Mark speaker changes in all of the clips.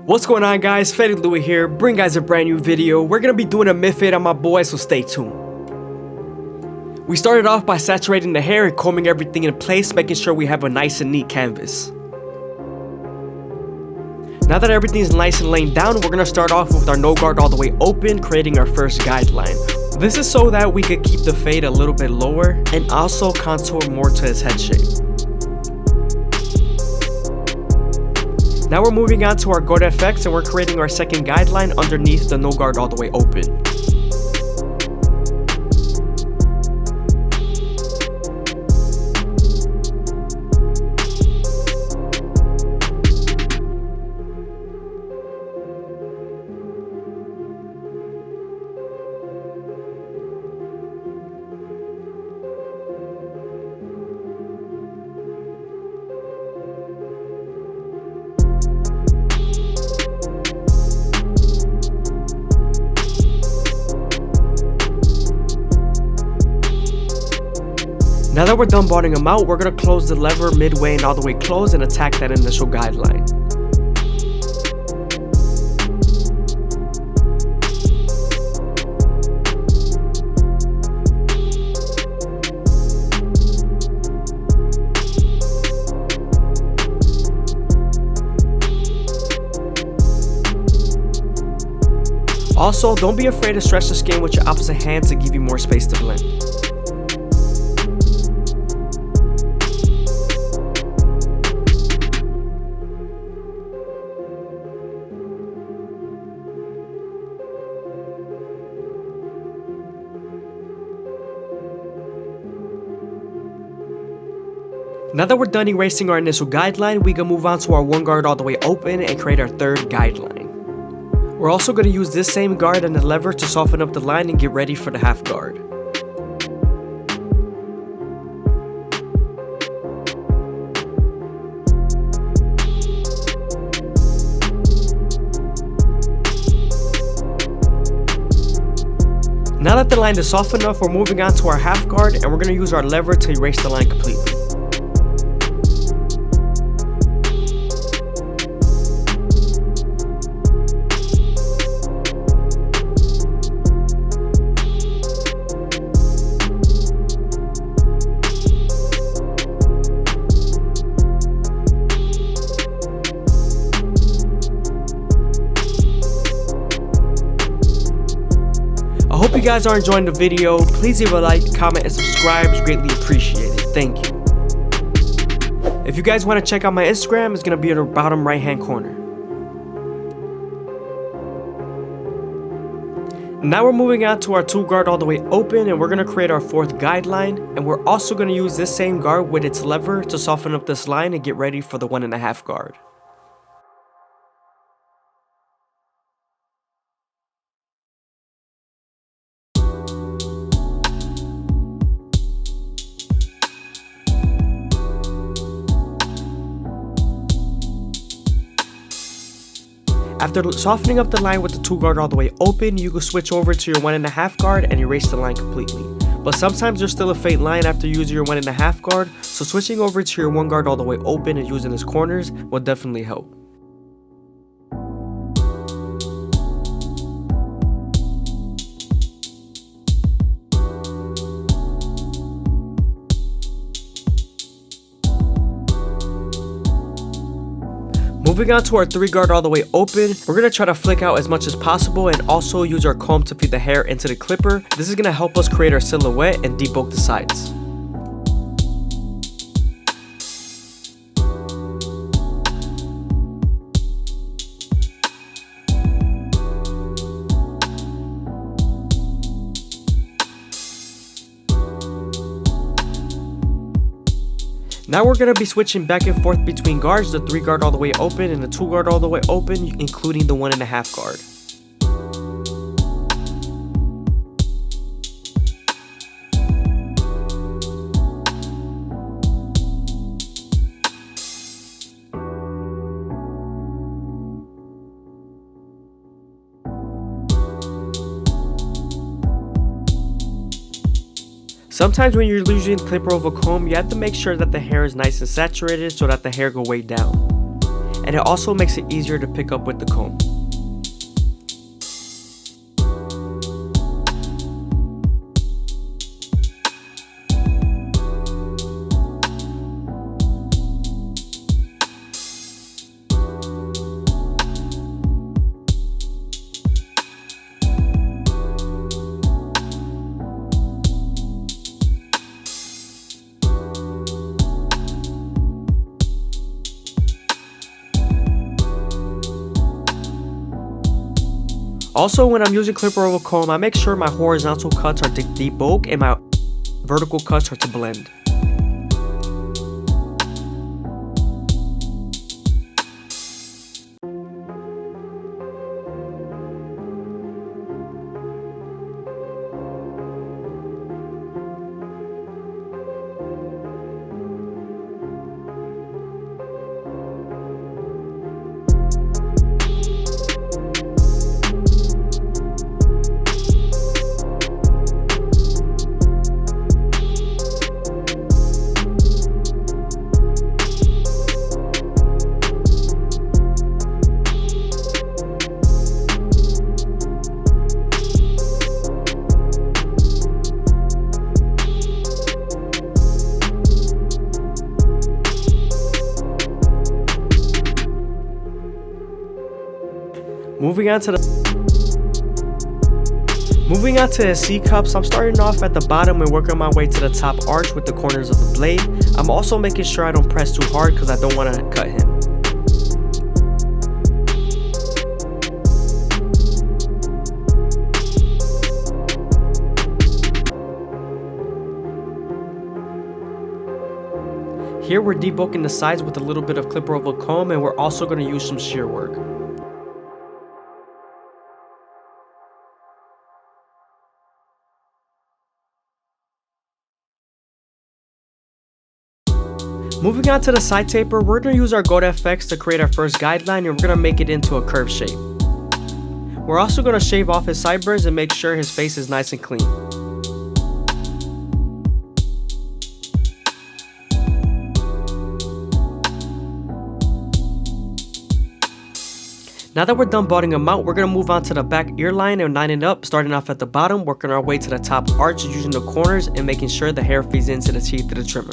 Speaker 1: What's going on, guys? FadeitLuie here, bring guys a brand new video. We're gonna be doing a mid fade on my boy, so stay tuned. We started off by saturating the hair and combing everything in place, making sure we have a nice and neat canvas. Now that everything's nice and laying down, we're gonna start off with our no guard all the way open, creating our first guideline. This is so that we could keep the fade a little bit lower and also contour more to his head shape. Now we're moving on to our guard effects and we're creating our second guideline underneath the no guard all the way open. Now that we're done botting them out, we're going to close the lever midway and all the way close and attack that initial guideline. Also, don't be afraid to stretch the skin with your opposite hand to give you more space to blend. Now that we're done erasing our initial guideline, we can move on to our one guard all the way open and create our third guideline. We're also going to use this same guard and the lever to soften up the line and get ready for the half guard. Now that the line is soft enough, we're moving on to our half guard and we're going to use our lever to erase the line completely. I hope you guys are enjoying the video. Please leave a like, comment, and subscribe. It's greatly appreciated. Thank you. If you guys want to check out my Instagram, it's going to be in the bottom right hand corner. Now we're moving on to our two guard all the way open and we're going to create our fourth guideline. And we're also going to use this same guard with its lever to soften up this line and get ready for the 1.5 guard. After softening up the line with the 2 guard all the way open, you can switch over to your 1.5 guard and erase the line completely. But sometimes there's still a faint line after using your 1.5 guard, so switching over to your 1 guard all the way open and using its corners will definitely help. Moving on to our 3 guard all the way open, we're going to try to flick out as much as possible and also use our comb to feed the hair into the clipper. This is going to help us create our silhouette and debulk the sides. Now we're going to be switching back and forth between guards, the 3 guard all the way open and the 2 guard all the way open, including the 1.5 guard. Sometimes when you're using clipper over comb, you have to make sure that the hair is nice and saturated so that the hair go way down. And and it also makes it easier to pick up with the comb. Also, when I'm using clipper over comb, I make sure my horizontal cuts are to debulk and my vertical cuts are to blend. Moving on to the C-cups, I'm starting off at the bottom and working my way to the top arch with the corners of the blade. I'm also making sure I don't press too hard because I don't want to cut him. Here we're debulking the sides with a little bit of clipper over comb, and we're also going to use some shear work. Moving on to the side taper, we're going to use our Goat FX to create our first guideline, and we're going to make it into a curved shape. We're also going to shave off his sideburns and make sure his face is nice and clean. Now that we're done balding him out, we're going to move on to the back ear line and line it up, starting off at the bottom, working our way to the top arch using the corners and making sure the hair feeds into the teeth of the trimmer.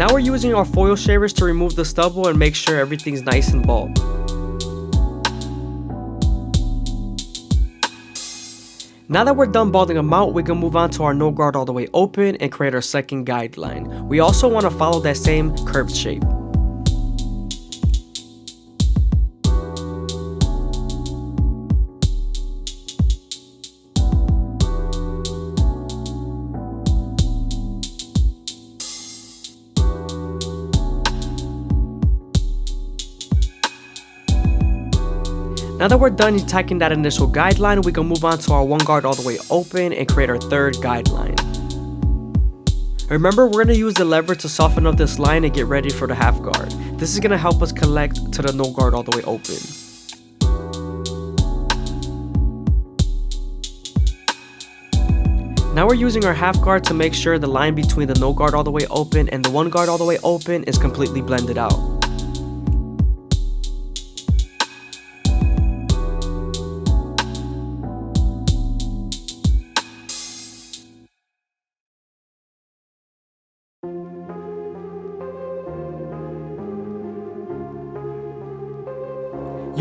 Speaker 1: Now we're using our foil shavers to remove the stubble and make sure everything's nice and bald. Now that we're done balding them out, we can move on to our no guard all the way open and create our second guideline. We also want to follow that same curved shape. Now that we're done tacking that initial guideline, we can move on to our one guard all the way open and create our third guideline. Remember, we're going to use the lever to soften up this line and get ready for the half guard. This is going to help us collect to the no guard all the way open. Now we're using our half guard to make sure the line between the no guard all the way open and the one guard all the way open is completely blended out.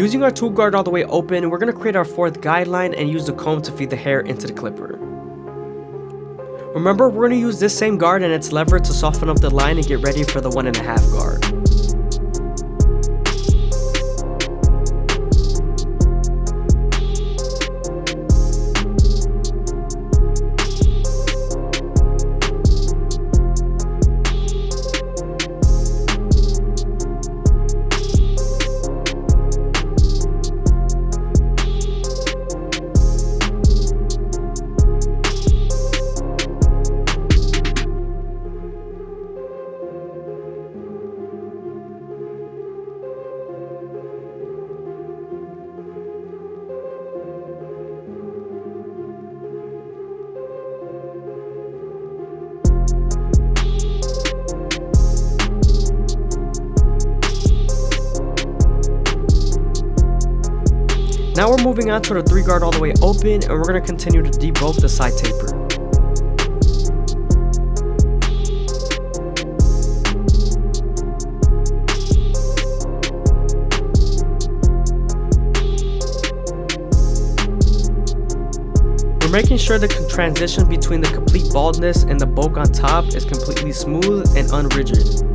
Speaker 1: Using our two guard all the way open, we're going to create our fourth guideline and use the comb to feed the hair into the clipper. Remember, we're going to use this same guard and its lever to soften up the line and get ready for the 1.5 guard. Now we're moving on to the 3 guard all the way open, and we're going to continue to debulk the side taper. We're making sure the transition between the complete baldness and the bulk on top is completely smooth and unrigid.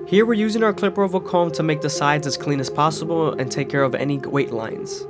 Speaker 1: Here we're using our clipper oval comb to make the sides as clean as possible and take care of any weight lines.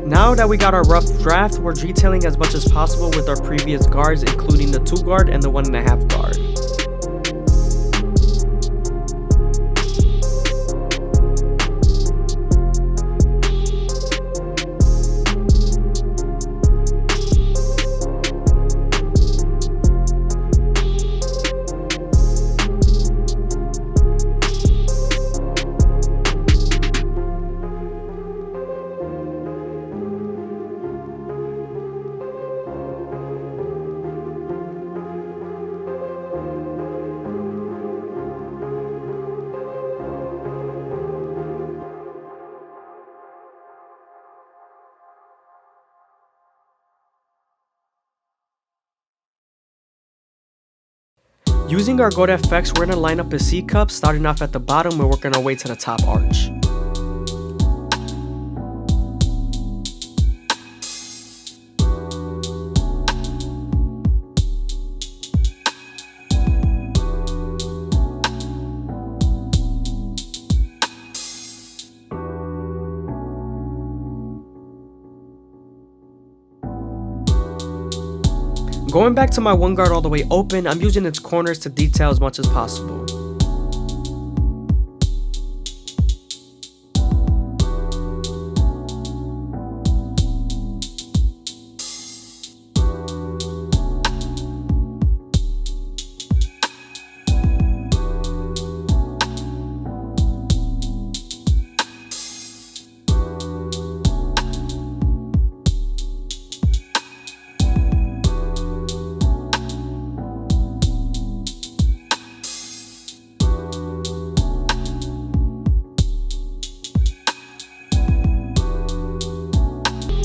Speaker 1: Now that we got our rough draft, we're detailing as much as possible with our previous guards, including the 2 guard and the 1.5 guard. Using our Goat FX, we're going to line up a C cup, starting off at the bottom and working our way to the top arch. Going back to my 1 guard all the way open, I'm using its corners to detail as much as possible.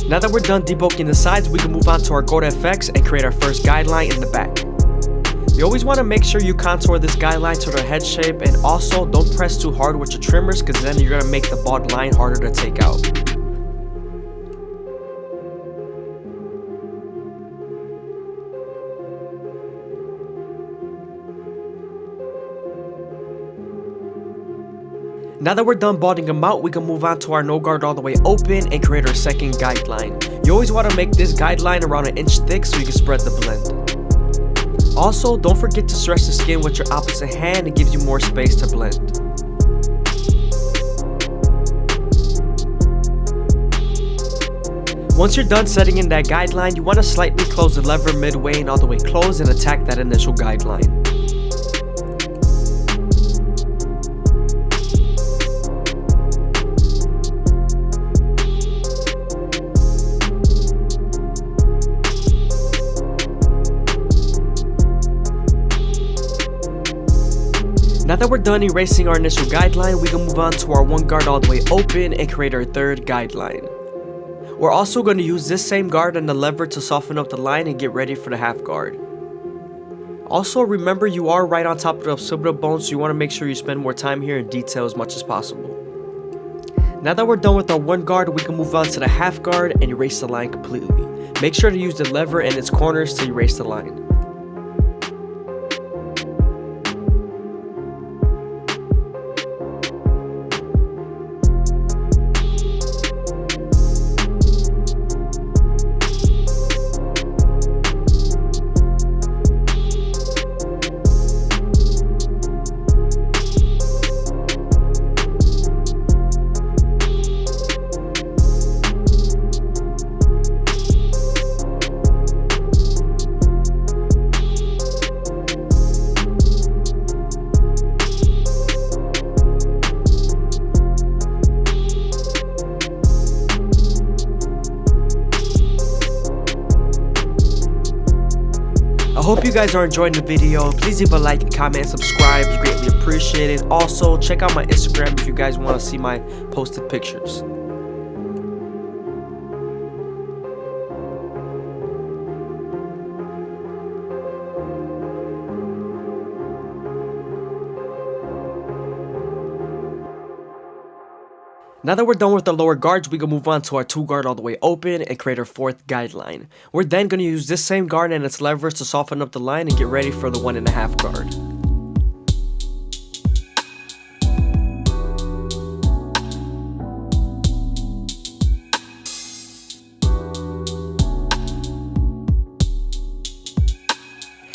Speaker 1: Now that we're done debulking the sides, we can move on to our Goat FX and create our first guideline in the back. You always want to make sure you contour this guideline to the head shape, and also don't press too hard with your trimmers because then you're going to make the bald line harder to take out. Now that we're done balding them out, we can move on to our no guard all the way open and create our second guideline. You always want to make this guideline around 1 inch thick so you can spread the blend. Also, don't forget to stretch the skin with your opposite hand, it gives you more space to blend. Once you're done setting in that guideline, you want to slightly close the lever midway and all the way close and attack that initial guideline. Now that we're done erasing our initial guideline, we can move on to our 1 guard all the way open and create our third guideline. We're also going to use this same guard and the lever to soften up the line and get ready for the half guard. Also, remember you are right on top of the occipital bone, so you want to make sure you spend more time here and detail as much as possible. Now that we're done with our 1 guard, we can move on to the half guard and erase the line completely. Make sure to use the lever and its corners to erase the line. hope you guys are enjoying the video. Please leave a like, comment, and subscribe. It's greatly appreciated. Also, check out my Instagram if you guys want to see my posted pictures. Now that we're done with the lower guards, we can move on to our 2 guard all the way open and create our 4th guideline. We're then going to use this same guard and its levers to soften up the line and get ready for the 1.5 guard.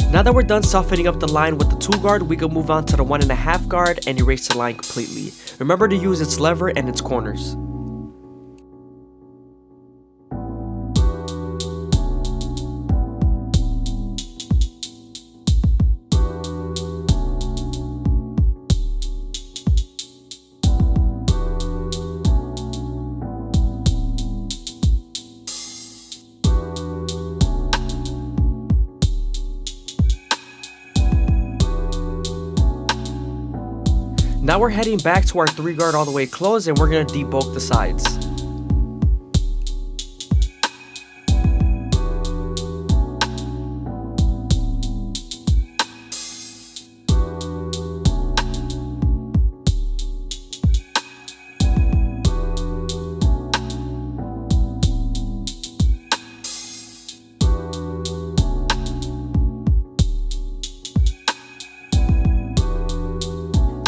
Speaker 1: Now that we're done softening up the line with the 2 guard, we can move on to the 1.5 guard and erase the line completely. Remember to use its lever and its corners. Now we're heading back to our 3 guard all the way closed and we're going to debulk the sides.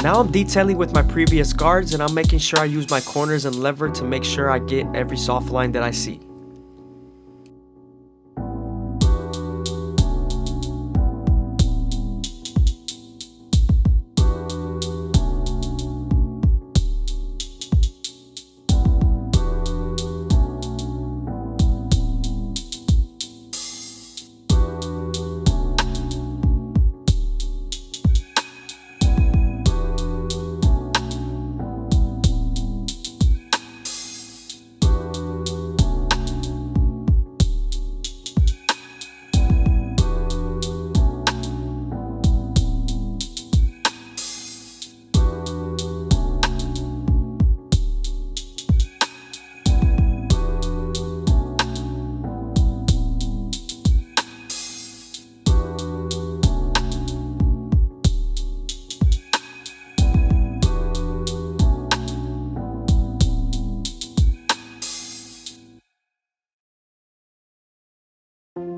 Speaker 1: Now I'm detailing with my previous guards and I'm making sure I use my corners and lever to make sure I get every soft line that I see.